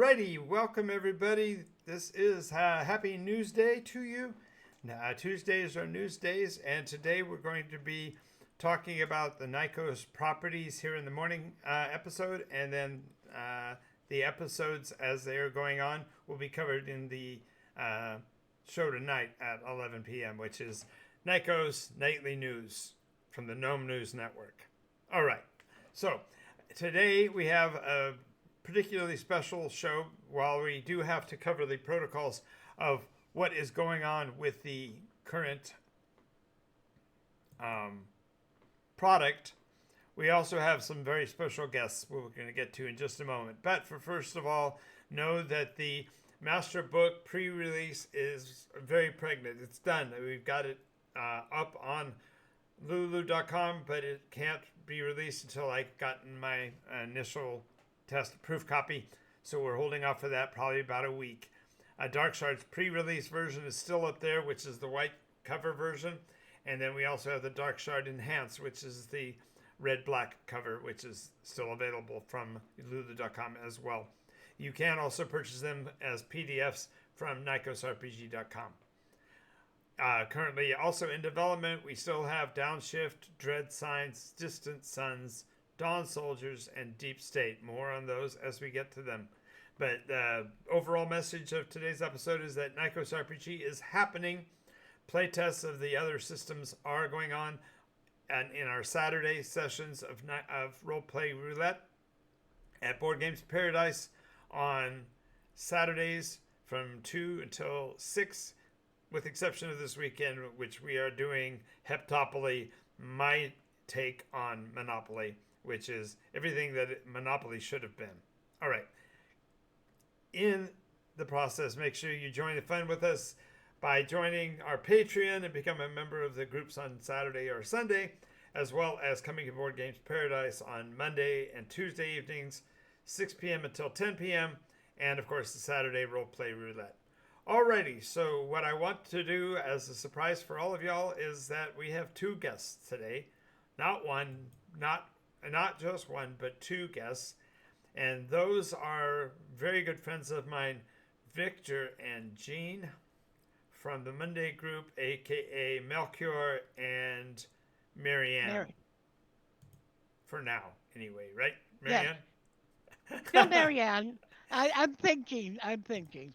Alrighty, welcome everybody. This is Happy News Day to you. Tuesdays are news days, and today we're going to be talking about the Nycos properties here in the morning episode, and then the episodes as they are going on will be covered in the show tonight at 11 p.m., which is Nycos Nightly News from the Gnome News Network. All right, so today we have a particularly special show. While we do have to cover the protocols of what is going on with the current product, we also have some very special guests we're going to get to in just a moment. But for first of all, know that the Master Book pre-release is very pregnant. It's done. We've got it up on lulu.com, but it can't be released until I've gotten my initial test proof copy. So we're holding off for that probably about a week. Dark Shard's pre-release version is still up there, which is the white cover version. And then we also have the Dark Shard Enhanced, which is the red-black cover, which is still available from lulu.com as well. You can also purchase them as PDFs from NycosRPG.com. Currently also in development, we still have Downshift, Dread Signs, Distant Suns, Dawn Soldiers, and Deep State. More on those as we get to them. But the overall message of today's episode is that Nycos RPG is happening. Playtests of the other systems are going on, and in our Saturday sessions of Roleplay Roulette at Board Games Paradise on Saturdays from 2 until 6, with exception of this weekend, which we are doing Heptopoly, my take on Monopoly, which is everything that Monopoly should have been. All right. In the process, make sure you join the fun with us by joining our Patreon and become a member of the groups on Saturday or Sunday, as well as coming to Board Games Paradise on Monday and Tuesday evenings, 6 p.m. until 10 p.m., and of course the Saturday Roleplay Roulette. Alrighty, so what I want to do as a surprise for all of y'all is that we have two guests today. Not one, not just one, but two guests. And those are very good friends of mine, Victor and Jean from the Monday group, aka Melchior and Marianne. Mary. For now, anyway, right, Marianne? Yes. Still Marianne. I'm thinking.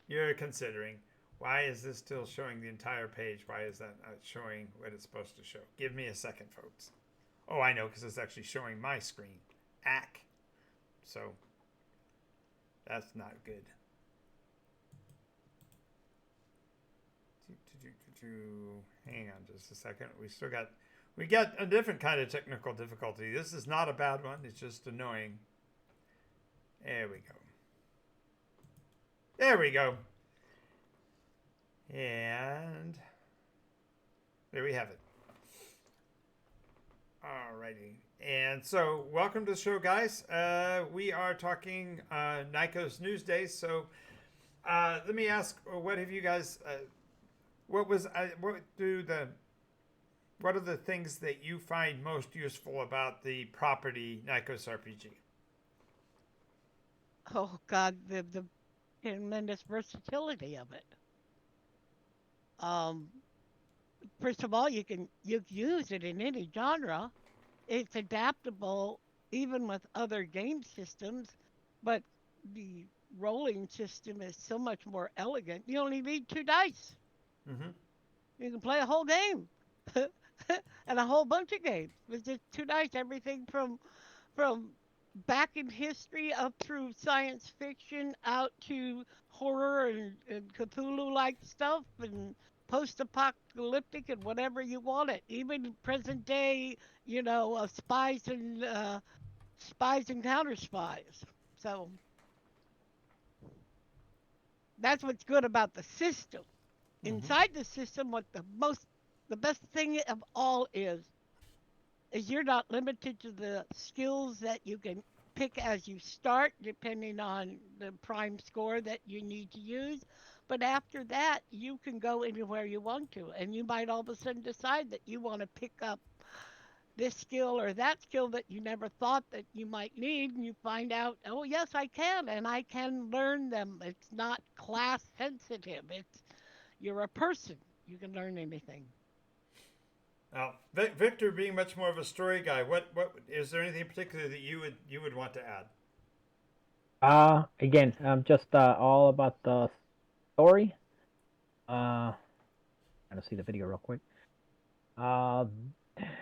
You're considering. Why is this still showing the entire page? Why is that not showing what it's supposed to show? Give me a second, folks. Oh, I know, because it's actually showing my screen. Ack. So, that's not good. Hang on just a second. We got a different kind of technical difficulty. This is not a bad one. It's just annoying. There we go. There we go. And there we have it. Alrighty. And so, welcome to the show, guys. We are talking Nycos News Days. So, let me ask, what have you guys? What are the things that you find most useful about the property Nycos RPG? Oh God, the tremendous versatility of it. Um, First of all, you can use it in any genre. It's adaptable even with other game systems, but the rolling system is so much more elegant. You only need two dice. Mm-hmm. You can play a whole game and a whole bunch of games with just two dice. Everything from back in history up through science fiction out to horror and Cthulhu like stuff and post apocalyptic and whatever you want it. Even present day, spies and counter spies. So that's what's good about the system. Mm-hmm. Inside the system, the best thing of all is you're not limited to the skills that you can pick as you start, depending on the prime score that you need to use. But after that, you can go anywhere you want to, and you might all of a sudden decide that you want to pick up this skill or that skill that you never thought that you might need, and you find out, oh yes, I can, and I can learn them. It's not class sensitive. It's you're a person. You can learn anything. Now, Victor, being much more of a story guy, what is there anything in particular that you would want to add? Again, just all about the story. Uh, Trying to see the video real quick. Uh,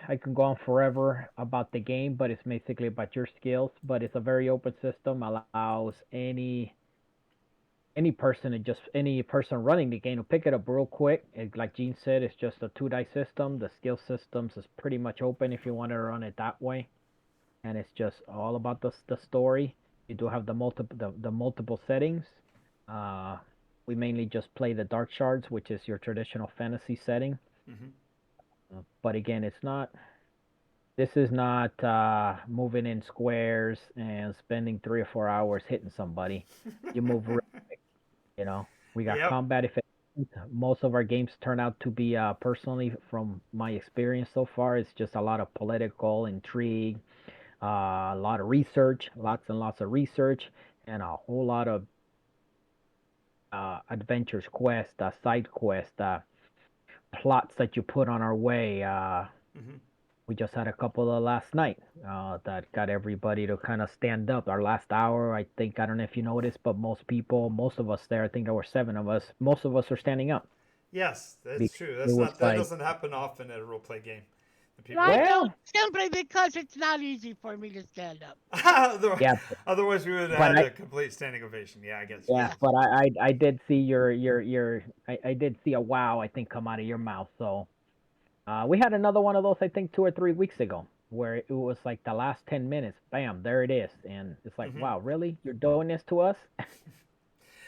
I can go on forever about the game, but it's basically about your skills. But it's a very open system, allows any person running the game to pick it up real quick. Like Gene said, it's just a 2 dice system. The skill systems is pretty much open if you want to run it that way, and it's just all about the story. You do have the multiple settings. Uh, we mainly just play the dark shards, which is your traditional fantasy setting. Mm-hmm. But again, it's not. This is not moving in squares and spending 3 or 4 hours hitting somebody. You move, you know. We got Yep. combat effects. Most of our games turn out to be, personally, from my experience so far, it's just a lot of political intrigue, a lot of research, lots and lots of research, and a whole lot of adventures, quests, side quests, plots that you put on our way. Mm-hmm. We just had a couple of last night that got everybody to kind of stand up. Our last hour, I think, I don't know if you noticed, but most of us there, I think there were 7 of us, most of us are standing up Yes, that's because true. it That's was not that like, doesn't happen often at a role play game. The And people I are don't well, simply because it's not easy for me to stand up. otherwise, yeah, otherwise we would but have had I, a complete standing ovation. Yeah, I guess. yeah, Yeah. but I did see I did see a wow, I think, come out of your mouth. So we had another one of those, I think, 2 or 3 weeks ago, where it was like the last 10 minutes, bam, there it is, and it's like, Mm-hmm. wow, really, you're doing this to us?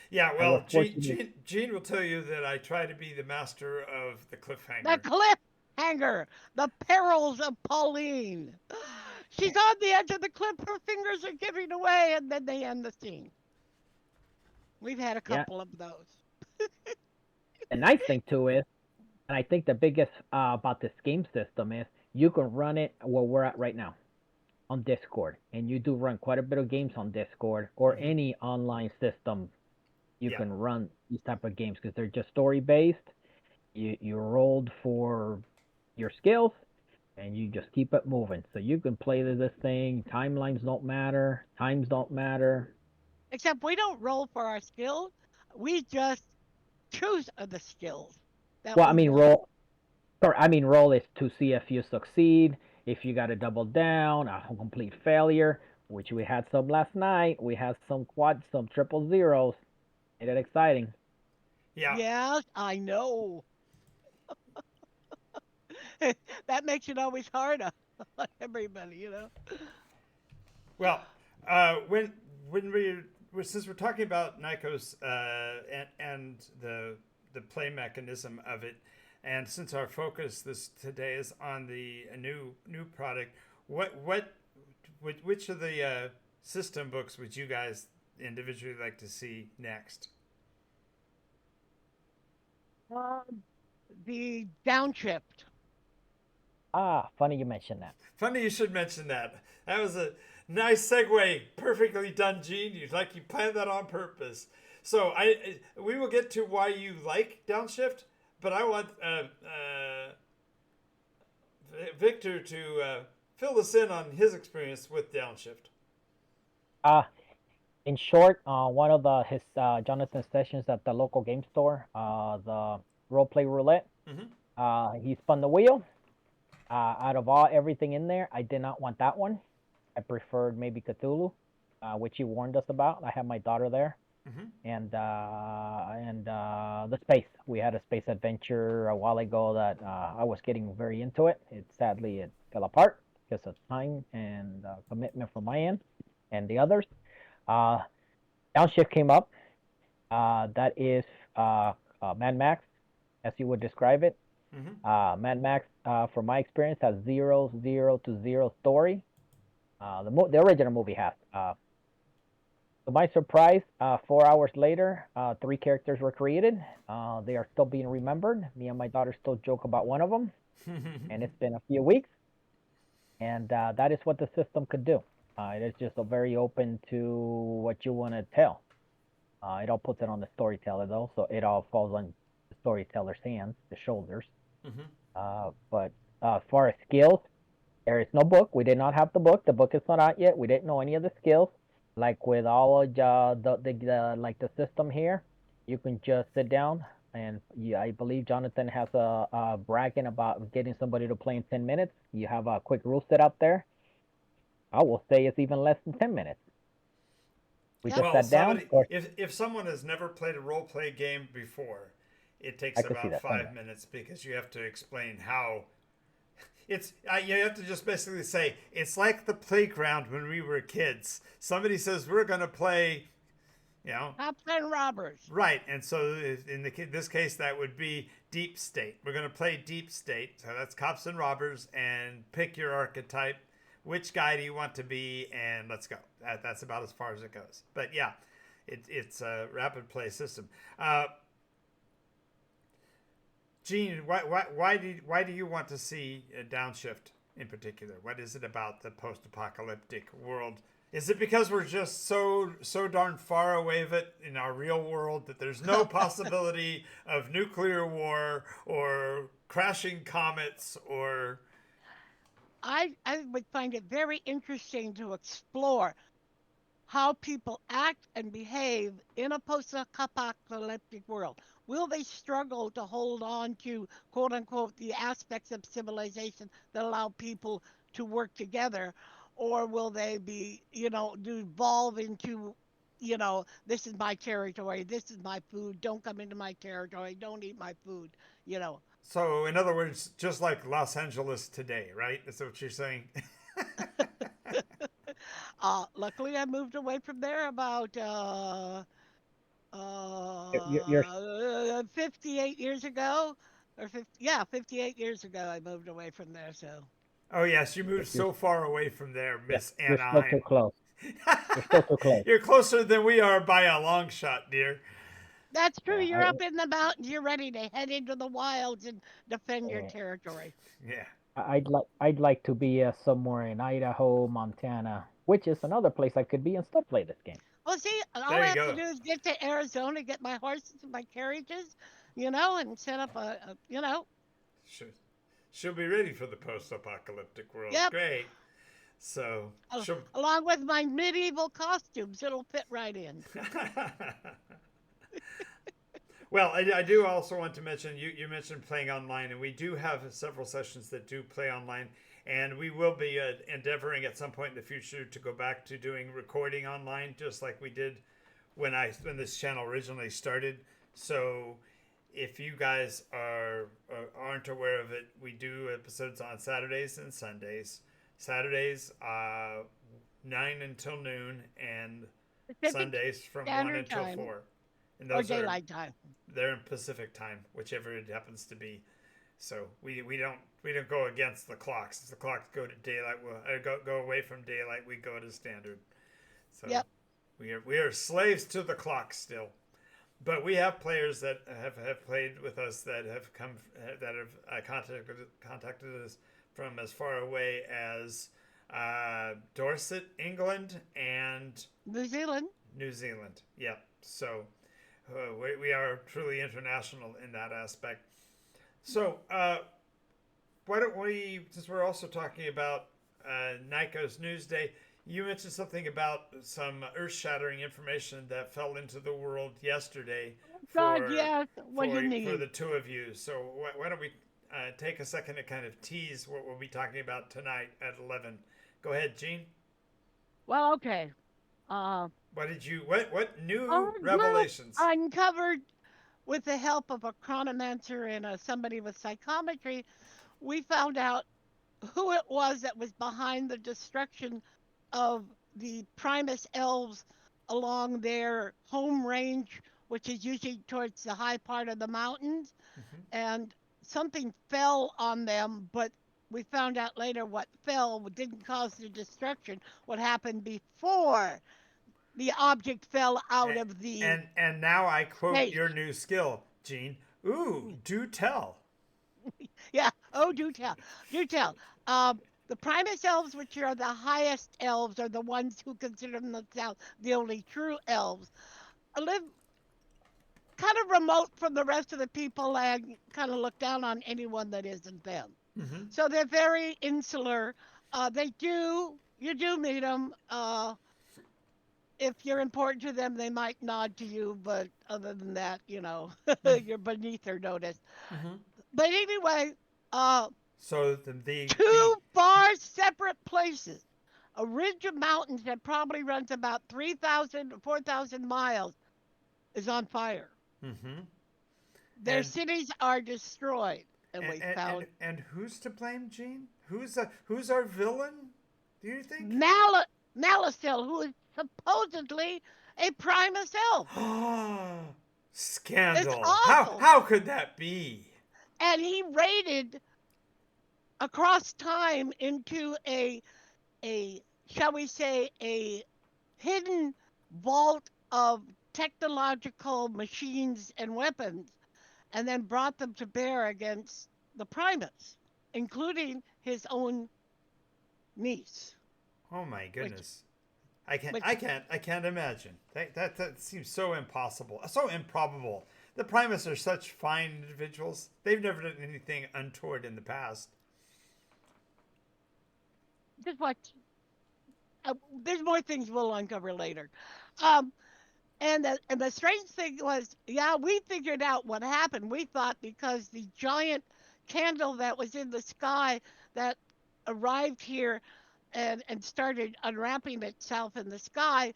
Yeah, And we're well, fortunate. Gene will tell you that I try to be the master of the The cliffhanger. cliffhanger, the perils of Pauline. She's on the edge of the cliff, her fingers are giving away, and then they end the scene. We've had a Yeah, couple of those. the nice thing too is, and I think the biggest about this game system is you can run it where we're at right now on Discord, and you do run quite a bit of games on Discord or Mm-hmm. any online system. You Yeah, can run these type of games because they're just story based. You rolled for your skills, and you just keep it moving. So you can play this thing. Timelines don't matter. Times don't matter. Except we don't roll for our skills. We just choose the skills that Well, I we mean, want. roll is to see if you succeed, if you got to double down, a complete failure, which we had some last night. We had some quad, some triple zeros. Made it exciting. yeah. Yes, I know. That makes it always harder on everybody. Well, when since we're talking about Nikos and the play mechanism of it, and since our focus this today is on the new product, what which of the system books would you guys individually like to see next? The downshift. Funny you mentioned that. Funny you should mention that. That was a nice segue. Perfectly done, Gene. You planned that on purpose. So we will get to why you like downshift, but I want Victor to fill us in on his experience with downshift. Uh, in short, one of his Jonathan sessions at the local game store, the role play roulette. Mm-hmm. He spun the wheel. Out of everything in there, I did not want that one. I preferred maybe Cthulhu, which he warned us about. I had my daughter there, Mm-hmm. and the space. We had a space adventure a while ago that I was getting very into it. It fell apart because of time and commitment from my end and the others. Uh, Downshift came up. That is Mad Max, as you would describe it. Mm-hmm. Mad Max, from my experience, has zero to zero story. The original movie has. To my surprise, 4 hours later, 3 characters were created. They are still being remembered. Me and my daughter still joke about one of them, and it's been a few weeks. and that is what the system could do. It is just a very open to what you want to tell. It all puts it on the storyteller though, so it all falls on the storyteller's hands, the shoulders. Mm-hmm. But as far as skills, there is no book. We did not have the book. The book is not out yet. We didn't know any of the skills. Like with all of the like the system here, you can just sit down and yeah, I believe Jonathan has a bragging about getting somebody to play in 10 minutes. You have a quick rule set up there. I will say it's even less than 10 minutes. We Yep. just Well, sat down. somebody, Of course, if someone has never played a role play game before, it takes I could see about that. 5 minutes because you have to explain how. It's you have to just basically say it's like the playground when we were kids. Somebody says we're going to play, you know, Cops and robbers. right, and so in this case that would be Deep State. We're going to play Deep State, so that's cops and robbers, and pick your archetype. Which guy do you want to be? And let's go. That's about as far as it goes. But yeah, it's a rapid play system. Gene, why do you want to see a downshift in particular? What is it about the post-apocalyptic world? Is it because we're just so darn far away of it in our real world that there's no possibility of nuclear war or crashing comets or I would find it very interesting to explore how people act and behave in a post apocalyptic world. Will they struggle to hold on to, quote unquote, the aspects of civilization that allow people to work together? Or will they be, devolve into, this is my territory, this is my food, don't come into my territory, don't eat my food, you know? so in other words, just like Los Angeles today, right? Is that what you're saying? Luckily, I moved away from there about you're 58 years ago, or 50, yeah, 58 years ago, I moved away from there. So Oh yes, you moved you're so far away from there, yeah, Miss you're still too Anaheim. close. You're still too close. You're closer than we are by a long shot, dear. that's true. Yeah, You're up in the mountains. You're ready to head into the wilds and defend your I territory. Yeah. I'd like to be somewhere in Idaho, Montana, which is another place I could be and still play this game. Well, see, all There I you have to go. do is get to Arizona, get my horses and my carriages, and set up Should she'll be ready for the post-apocalyptic world. yep, Great. So she'll. along with my medieval costumes. It'll fit right in. Well, I do also want to mention you mentioned playing online, and we do have several sessions that do play online, and we will be endeavoring at some point in the future to go back to doing recording online, just like we did when this channel originally started. So if you guys aren't aware of it, we do episodes on Saturdays and Sundays. Saturdays 9 until noon, and Pacific Sundays from 1 Standard until Time 4. And or those are daylight time. they're in Pacific time, whichever it happens to be. So we don't go against the clocks. If the clocks go to daylight, go away from daylight. We go to standard. So Yep. we are slaves to the clock still. But we have players that have played with us that have come that have contacted us from as far away as Dorset, England, and New Zealand. New Zealand. Yep. So we are truly international in that aspect. So why don't we, since we're also talking about Nycos Newsday, you mentioned something about some earth-shattering information that fell into the world yesterday God, yes. What do you for the need? two of you. So why don't we take a second to kind of tease what we'll be talking about tonight at 11. Go ahead, Gene. Well, okay. Uh, What new well, revelations? uncovered with the help of a chronomancer and somebody with psychometry, we found out who it was that was behind the destruction of the Primus elves along their home range, which is usually towards the high part of the mountains. Mm-hmm. And something fell on them, but we found out later what fell didn't cause the destruction. What happened before the object fell out And, of the and now I quote space. your new skill, Gene. Ooh, do tell. Yeah. Oh, do tell. Do tell. Um, The Primus elves, which are the highest elves, are the ones who consider themselves the only true elves, live kind of remote from the rest of the people and kind of look down on anyone that isn't them. Mm-hmm. So they're very insular. You do meet them. If you're important to them, they might nod to you, but other than that, you're beneath their notice. Mm-hmm. But anyway, uh, So the two far separate places. A ridge of mountains that probably runs about 3,000 or 4,000 miles is on fire. mm-hmm. Their and cities are destroyed, and and we and and, found and who's to blame, Gene? Who's our villain? Do you think? Malicil, who is supposedly a Primus elf. It's Scandal! How awful. how could that be? And he raided across time into a shall we say a hidden vault of technological machines and weapons, and then brought them to bear against the Primus, including his own niece, Oh my which goodness! I can't I which can't I can't imagine. That seems so impossible, so improbable. The Primus are such fine individuals. They've never done anything untoward in the past. just what there's more things we'll uncover later. Um, and the strange thing was, yeah, we figured out what happened. We thought because the giant candle that was in the sky that arrived here and started unwrapping itself in the sky,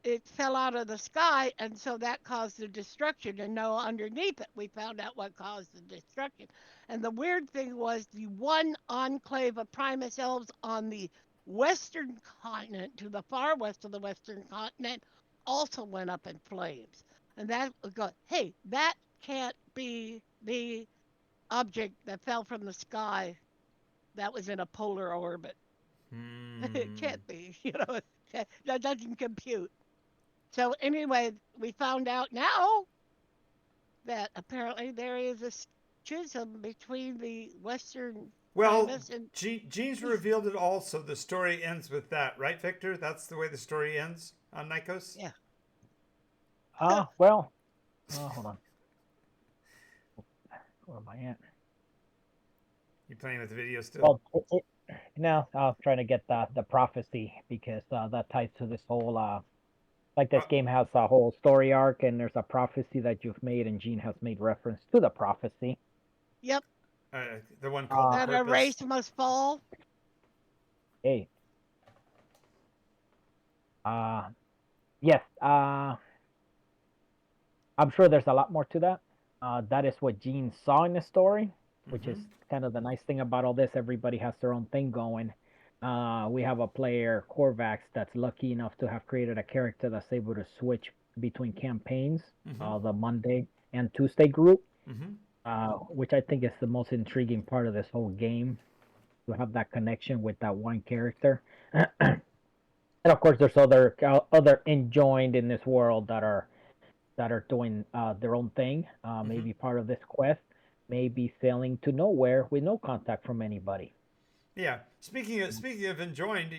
it fell out of the sky, and so that caused the destruction. And no, underneath it, we found out what caused the destruction. And the weird thing was the one enclave of Primus elves on the western continent, to the far west of the western continent, also went up in flames. And that go, hey, that can't be the object that fell from the sky that was in a polar orbit. It Hmm. can't be, that doesn't compute. So anyway, we found out now that apparently there is a schism between the Western Well, Primus and Gene's East. revealed it all, so the story ends with that, right, Victor? That's the way the story ends on Nikos? Yeah. Well, hold on. Where am I at? You playing with the video still? Well, now I'm trying to get the prophecy because that ties to this whole like this Oh, game has a whole story arc and there's a prophecy that you've made and Gene has made reference to the prophecy. Yep. the one called The That a Purpose. race must fall. Hey, yes, I'm sure there's a lot more to that. That is what Gene saw in the story, which is Mm-hmm. kind of the nice thing about all this. Everybody has their own thing going. We have a player, Corvax, that's lucky enough to have created a character that's able to switch between campaigns, Mm-hmm. the Monday and Tuesday group, Mm-hmm. which I think is the most intriguing part of this whole game, to have that connection with that one character. And of course, there's other enjoined in this world that are doing their own thing, Mm-hmm. maybe part of this quest, maybe sailing to nowhere with no contact from anybody. Yeah. Speaking of enjoined,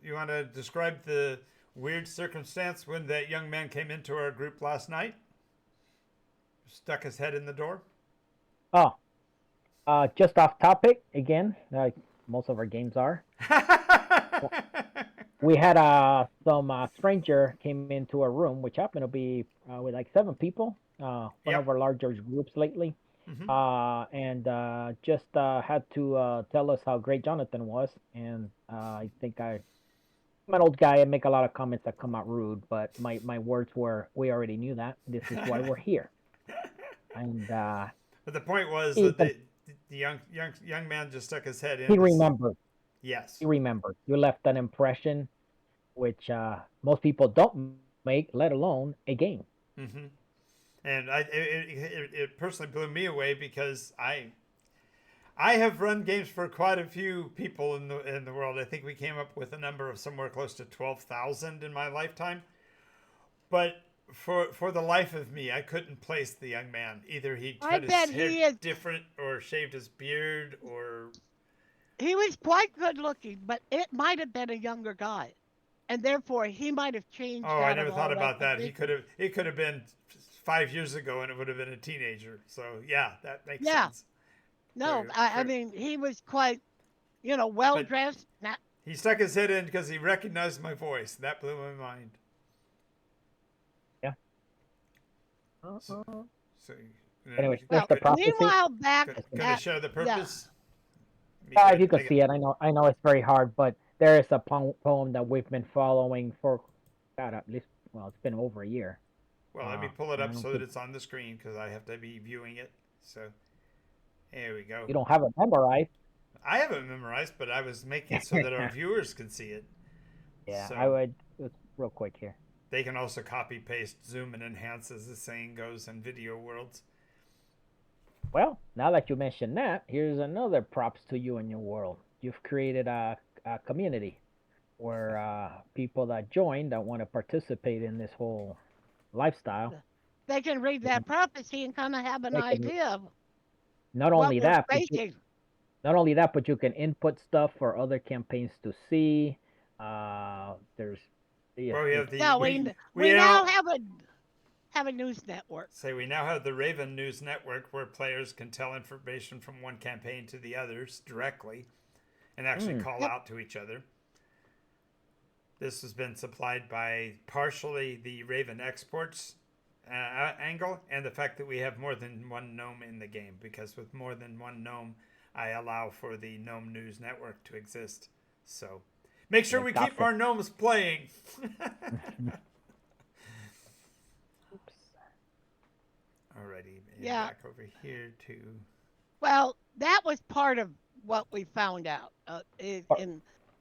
you want to describe the weird circumstance when that young man came into our group last night? Stuck his head in the door? Oh, just off topic again, like most of our games are. We had some stranger came into a room, which happened to be with like 7 people, one Yep. of our larger groups lately, Mm-hmm. and just had to tell us how great Jonathan was. And I think I'm an old guy. I make a lot of comments that come out rude, but my words were, "We already knew that. This is why we're here." And But the point was he that the young man just stuck his head he in. This, remembered. He yes. remembered. You left an impression, which most people don't make, let alone a game. Mm-hmm. And it personally blew me away because I have run games for quite a few people in the world. I think we came up with a number of somewhere close to 12,000 in my lifetime. But for the life of me, I couldn't place the young man. Either he I cut his bet hair he is. different, or shaved his beard, or He was quite good looking, but it might have been a younger guy, and therefore he might have changed Oh, I out never of thought all about that. He recognition. could have. It could have been 5 years ago, and it would have been a teenager. So yeah, that makes Yeah, sense. no, Very I true. mean he was quite, well But dressed. Not, he stuck his head in because he recognized my voice. That blew my mind. Yeah. So, so Anyways, there's well, the good. prophecy. meanwhile, back Gonna at share the yeah, purpose. Be If good. you could see it, I know it's very hard, but there is a poem that we've been following for, God, at least, well, it's been over a year. Well, let me pull it And I up don't so that think it's on the screen because I have to be viewing it. So here we go. you don't have it memorized. I have it memorized, but I was making it so that our viewers can see it. Yeah, I So would. It's real quick here. they can also copy, paste, zoom, and enhance, as the saying goes in video worlds. Well, now that you mention that, here's another props to you and your world. You've created a community where people that join that want to participate in this whole lifestyle, they can read they can, that prophecy and kind of have an they can idea of not what only we're that, but facing. you can input stuff for other campaigns to see. There's yes, Well, we it's have the Yeah, we we now now have a news network. say we now have the Raven News Network where players can tell information from one campaign to the others directly and actually call Yep. out to each other. This has been supplied by partially the Raven exports angle and the fact that we have more than one gnome in the game, because with more than one gnome, I allow for the Gnome News Network to exist. So make sure we keep fantastic. our gnomes playing. Oops. Alrighty, and Yeah. back over here to. Well, that was part of what we found out. Or-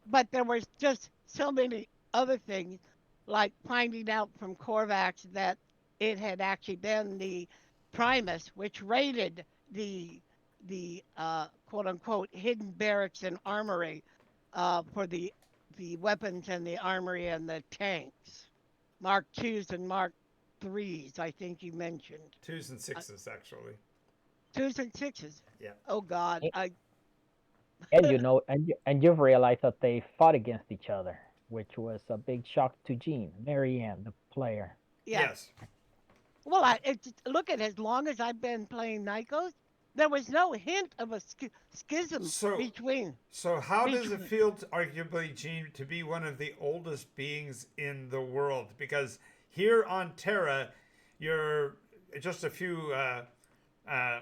But there was just so many other things, like finding out from Korvax that it had actually been the Primus which raided the quote unquote hidden barracks and armory for the weapons and the armory and the tanks, Mark twos and Mark threes. I think you mentioned Twos and uh, sixes, actually. twos and sixes. Yeah. Oh God, I and you've realized that they fought against each other, which was a big shock to Jean, Marianne, the player. yeah. Yes. Well, look at as long as I've been playing Nycos, there was no hint of a schism So, between so how does it between. feel, arguably, Gene, to be one of the oldest beings in the world? Because here on Terra, you're just a few uh,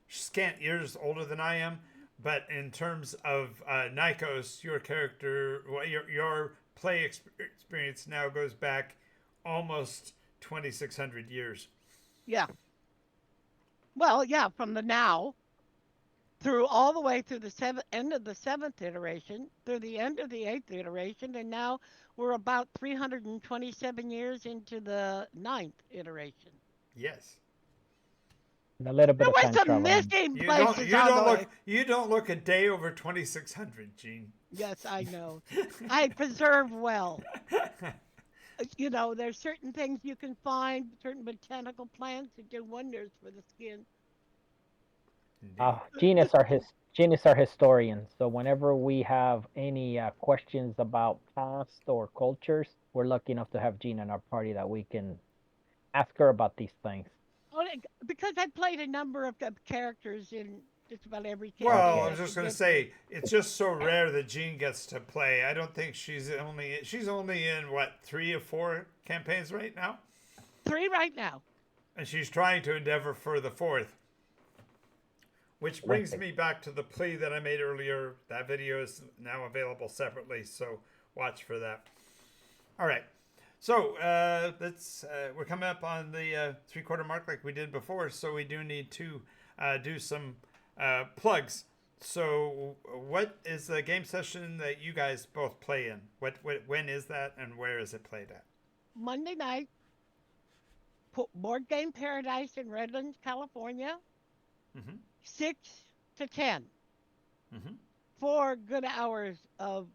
scant years older than I am. But in terms of Nikos, your character, well, your play experience now goes back almost 2,600 years. Yeah. Well, yeah, from the now through all the way through the end of the seventh iteration, through the end of the eighth iteration, and now we're about 327 years into the ninth iteration. Yes. And a little bit There of was time some traveling. missing You don't places you on the don't look way. you don't look a day over 2,600, Gene. Yes, I know. I preserve well. There's certain things you can find, certain botanical plants that do wonders for the skin. Indeed. Gene is our historian. So whenever we have any questions about past or cultures, we're lucky enough to have Gene in our party that we can ask her about these things. Because I played a number of characters in just about every Well, campaign I Okay. was that just could gonna get to. say it's just so rare that Jean gets to play. I don't think she's only in what 3 or 4 campaigns right now, Three right now. and she's trying to endeavor for the fourth. Which brings Terrific. me back to the plea that I made earlier. That video is now available separately, so watch for that. All right. So we're coming up on the 3/4 mark like we did before, so we do need to do some plugs. So what is the game session that you guys both play in? When is that, and where is it played at? Monday night, Board Game Paradise in Redlands, California, Mm-hmm. 6 to 10. Mm-hmm. 4 good hours of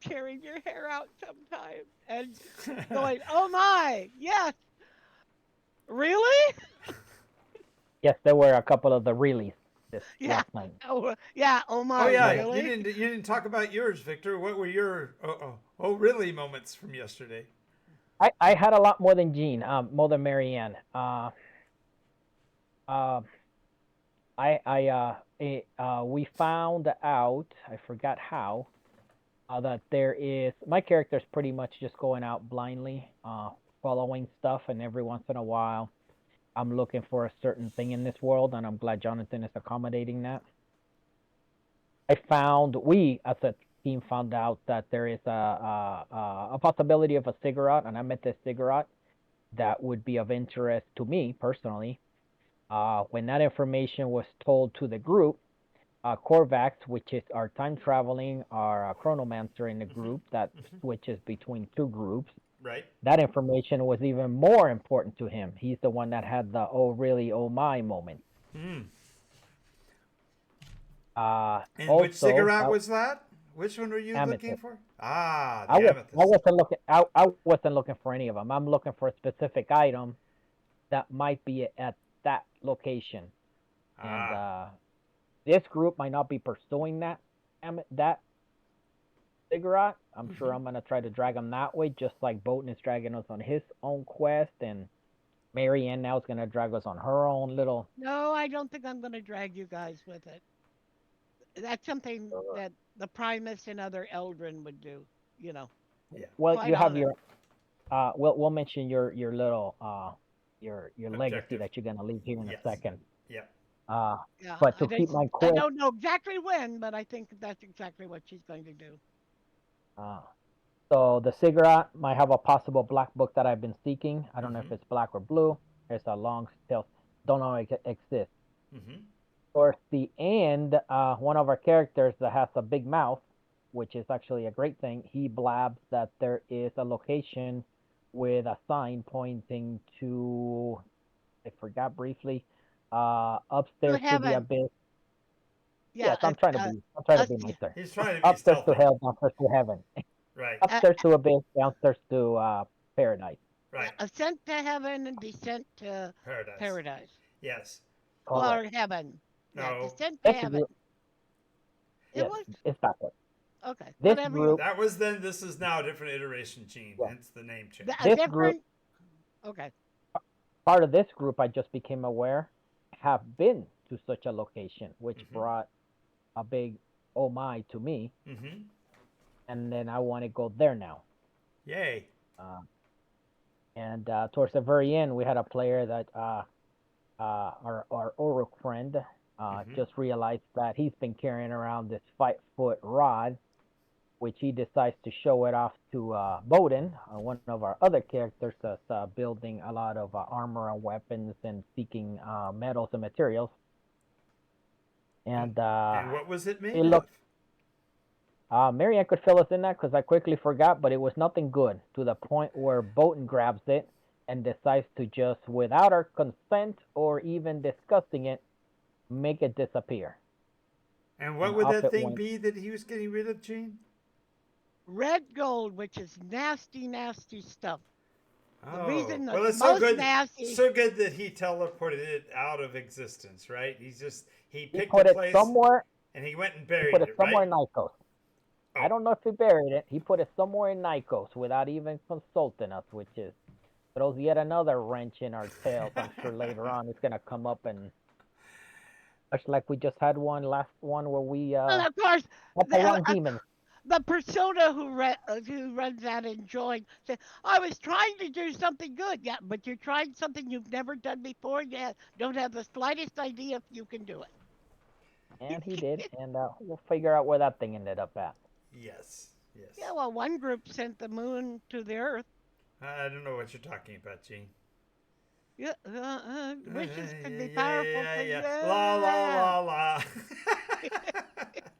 tearing your hair out sometimes and going, oh my, yes, really? Yes, there were a couple of the reallys. this Yeah. last night. Oh, yeah. Oh Oh my, yeah, Yeah. really? you didn't talk about yours, Victor. What were your really moments from yesterday? I had a lot more than Jean, more than Marianne. Uh, we found out, I forgot how, that there is, my character is pretty much just going out blindly, following stuff, and every once in a while, I'm looking for a certain thing in this world, and I'm glad Jonathan is accommodating that. We as a team found out that there is a possibility of a cigarette, and I met this cigarette that would be of interest to me personally. When that information was told to the group, Corvax, which is our time traveling, our chronomancer in the group that switches between two groups, Right. that information was even more important to him. He's the one that had the oh really oh my moment. Hmm. And which Also, cigarette was that? Which one were you looking amethyst. for? Ah, I the was I amethyst. wasn't looking I wasn't looking for any of them. I'm looking for a specific item that might be at that location, and Ah. this group might not be pursuing that cigarette. I'm sure Mm-hmm. I'm gonna try to drag him that way, just like Bolton is dragging us on his own quest, and Marianne now is gonna drag us on her own little. No, I don't think I'm going to drag you guys with it. That's something that the Primus and other Eldrin would do, you know. Yeah. Well, Quite you have honored. your. We'll mention your little your legacy Objective. that you're gonna leave here in a Yes. second. Yeah. Uh, Yeah, but to keep mine I quick, don't know exactly when, but I think that's exactly what she's going to do. uh, so the cigarette might have a possible black book that I've been seeking. I don't know if Mm-hmm. it's black or blue. It's a long tail. Don't know if it exists. Mm-hmm. Towards the end, one of our characters that has a big mouth, which is actually a great thing, he blabs that there is a location with a sign pointing to, I forgot briefly, To upstairs to the heaven. abyss. Yeah, Yes, I'm trying to be yeah, nicer. He's trying to be Upstairs to stealthy. hell, downstairs to heaven. Right. Upstairs to abyss, downstairs to paradise. yeah, Right. ascent to heaven and descent to Paradise. paradise. Yes. Correct. Or heaven. Yeah, No. descent to This heaven. group, It yes, was it's backwards. okay. This Whatever you group, That was then. This is now a different iteration, Gene. yeah, Hence the name a change. this group, different okay. part of this group, I just became aware, have been to such a location, which Mm-hmm. brought a big oh my to me, Mm-hmm. and then I want to go there now. Yay. Uh, and towards the very end, we had a player that our Oruk friend Mm-hmm. just realized that he's been carrying around this 5-foot rod, which he decides to show it off to Bowden, one of our other characters that's building a lot of armor and weapons and seeking metals and materials. And And and what was it it made of? looked, Marianne could fill us in that because I quickly forgot, but it was nothing good to the point where Bowden grabs it and decides to just, without our consent or even discussing it, make it disappear. And what And would off that it thing went. be that he was getting rid of, Gene? Red gold, which is nasty, nasty stuff. The Oh, reason well, that's it's so most good, nasty, so good that he teleported it out of existence, right? He He picked a put it place somewhere. and he went and He put buried it it, right? somewhere in Nycos. I Oh, don't know if he buried it. He put it somewhere in Nycos without even consulting us, which is throws yet another wrench in our tails. I'm sure later on it's gonna come up, and much like we just had last one where we and of course, got the the, wrong demon. the persona who runs that and joined said, "I was trying to do something good." Yeah, but you're trying something you've never done before. Yeah, don't have the slightest idea if you can do And he did, it. and we'll figure out where that thing ended up at. yes, Yeah, yes. well, one group sent the moon to the Earth. I don't know what you're talking about, Gene. Yeah, wishes could be powerful. Yeah, Cause, yeah. La la la la.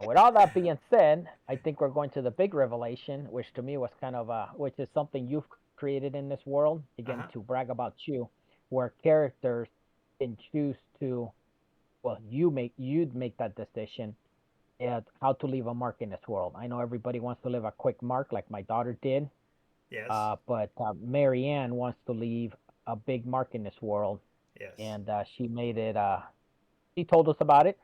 With all that being said, I think we're going to the big revelation, which to me was kind of which is something you've created in this world. Again, Uh-huh. to brag about you, where characters can choose to, well, you'd make that decision at how to leave a mark in this world. I know everybody wants to leave a quick mark, like my daughter did, Yes, but Marianne wants to leave a big mark in this world, yes. and she made it. She told us about it.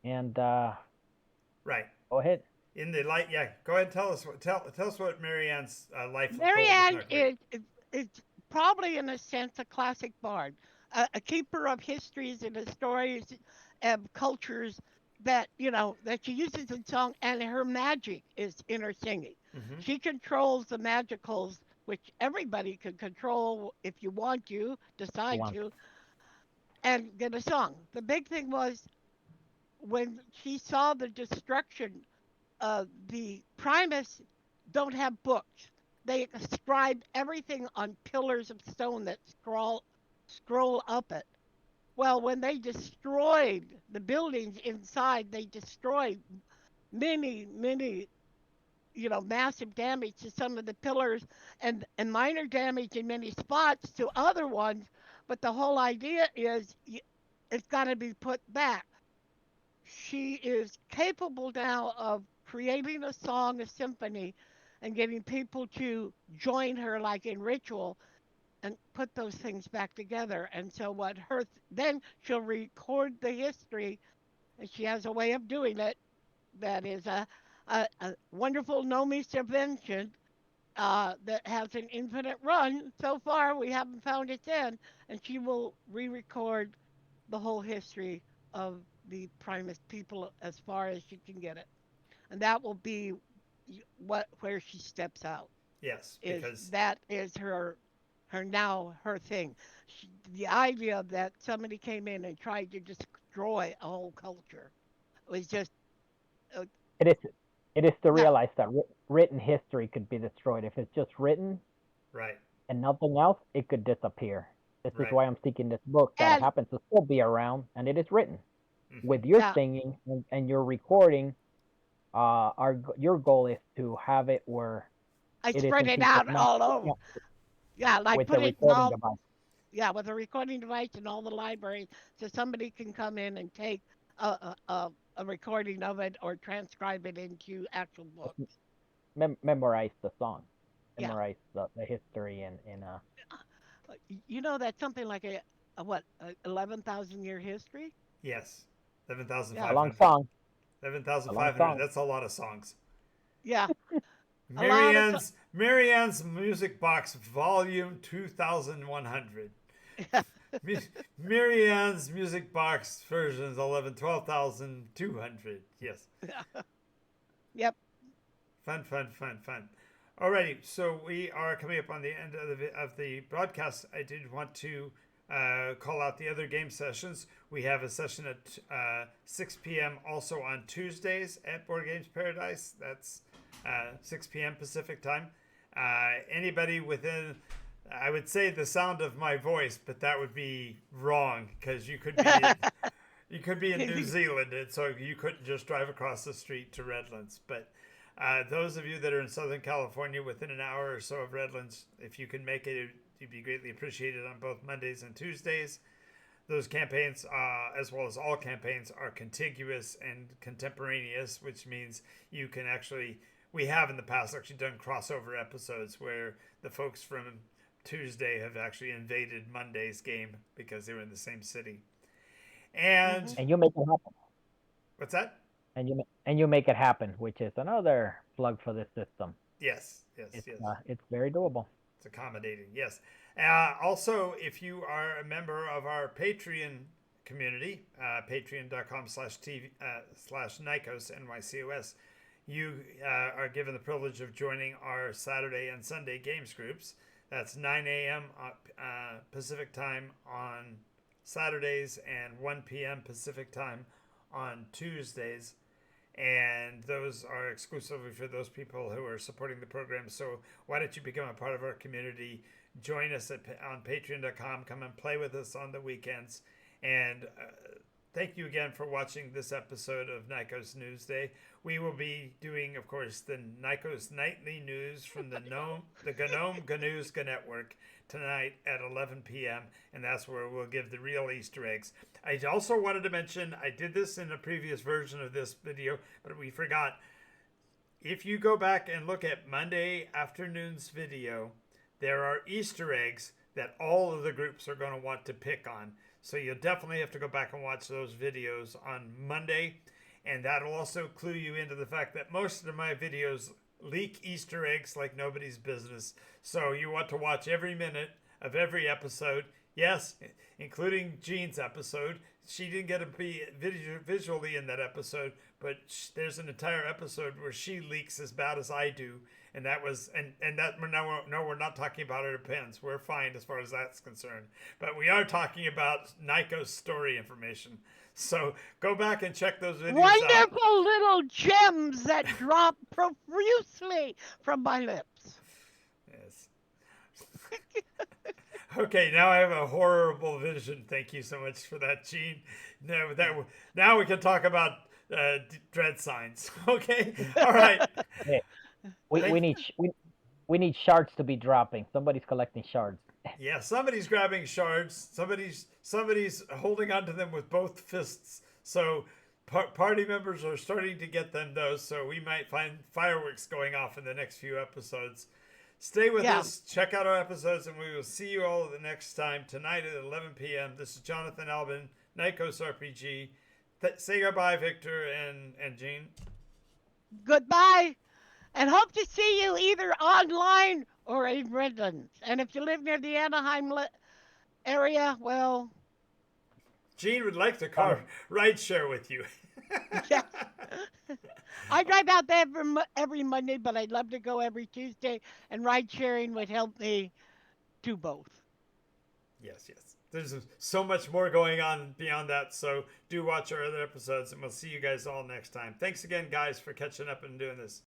And Right. go ahead. In the light, yeah. Go ahead and tell us what Marianne's life goal with Marianne Knuckleberry. is probably, in a sense, a classic bard, a keeper of histories and the stories and cultures that that she uses in song, and her magic is in her singing. Mm-hmm. She controls the magicals, which everybody can control if you want to, decide One. to, and get a song. The big thing was when she saw the destruction. The Primus don't have books. They inscribe everything on pillars of stone that scroll up it. Well, when they destroyed the buildings inside, they destroyed many, massive damage to some of the pillars, and minor damage in many spots to other ones. But the whole idea is it's got to be put back. She is capable now of creating a song, a symphony, and getting people to join her like in ritual and put those things back together. And so then she'll record the history, and she has a way of doing it that is a wonderful no misinvention that has an infinite run. So far, we haven't found its end, and she will re-record the whole history of the Primus people as far as she can get it, and that will be what where she steps out. Yes, Is because that is her thing. The idea that somebody came in and tried to destroy a whole culture was just uh, It is. It is to yeah, realize that written history could be destroyed. If it's just written right, and nothing else, it could disappear. This is right. why I'm seeking this book that and happens to still be around, and it is written Mm-hmm. with your yeah, singing and your recording. Your goal is to have it where I it is spread in it secret, out not all over. yeah, Yeah, like with put the it in recording all. device. Yeah, with a recording device in all the libraries, so somebody can come in and take a recording of it or transcribe it into actual Just books. memorize the song, Yeah, memorize the history, and that's something like a what, 11,000 year history. Yes, it's a Yeah, long 11,500. song. It's a long 11,500. song. That's a lot of songs. yeah, a lot of Marianne's Music Box Volume 2100. Marianne's Music Box versions 12,200. Yes. yep. Fun. Alrighty, so we are coming up on the end of the broadcast. I did want to call out the other game sessions. We have a session at 6 p.m. also on Tuesdays at Board Games Paradise. That's 6 p.m. Pacific time. Anybody within, I would say the sound of my voice, but that would be wrong because you could be in New Zealand, and so you couldn't just drive across the street to Redlands. But those of you that are in Southern California within an hour or so of Redlands, if you can make it, you'd be greatly appreciated on both Mondays and Tuesdays. Those campaigns, as well as all campaigns, are contiguous and contemporaneous, which means you can actually, we have in the past actually done crossover episodes where the folks from Tuesday have actually invaded Monday's game because they were in the same city. And Hmm. And you make it happen. what's that? And you make it happen, which is another plug for this system. Yes. It's very doable. It's accommodating. Yes. Also, if you are a member of our Patreon community, patreon.com/Nycos, NYCOS, you are given the privilege of joining our Saturday and Sunday games groups. That's 9 a.m. Pacific time on Saturdays and 1 p.m. Pacific time on Tuesdays. And those are exclusively for those people who are supporting the program. So why don't you become a part of our community? Join us on patreon.com. Come and play with us on the weekends. And thank you again for watching this episode of Nycos Newsday. We will be doing, of course, the Nycos Nightly News from the GNOME Ganooska Network tonight at 11 p.m. And that's where we'll give the real Easter eggs. I also wanted to mention, I did this in a previous version of this video, but we forgot. If you go back and look at Monday afternoon's video, there are Easter eggs that all of the groups are going to want to pick on. So you'll definitely have to go back and watch those videos on Monday. And that'll also clue you into the fact that most of my videos leak Easter eggs like nobody's business. So you want to watch every minute of every episode. Yes, including Jean's episode. She didn't get to be visually in that episode, but there's an entire episode where she leaks as bad as I do. And that was, and that, no, we're not talking about her pens. We're fine as far as that's concerned. But we are talking about Nycos story information. So go back and check those videos out. Wonderful little gems that drop profusely from my lips. Yes. Okay, now I have a horrible vision. Thank you so much for that, Gene. Now we can talk about dread signs. Okay, all right. Okay. We need shards to be dropping. Somebody's collecting shards. Yeah, somebody's grabbing shards. Somebody's holding onto them with both fists. So party members are starting to get them those. So we might find fireworks going off in the next few episodes. Stay with us. Check out our episodes, and we will see you all the next time tonight at 11 p.m. This is Jonathan Albin, NycosRPG. Say goodbye, Victor and Jean. Goodbye, and hope to see you either online or in Redlands. And if you live near the Anaheim area, well, Jean would like to ride share with you. yes. I drive out there every Monday, but I'd love to go every Tuesday, and ride sharing would help me do both. Yes. There's so much more going on beyond that, so do watch our other episodes, and we'll see you guys all next time. Thanks again, guys, for catching up and doing this.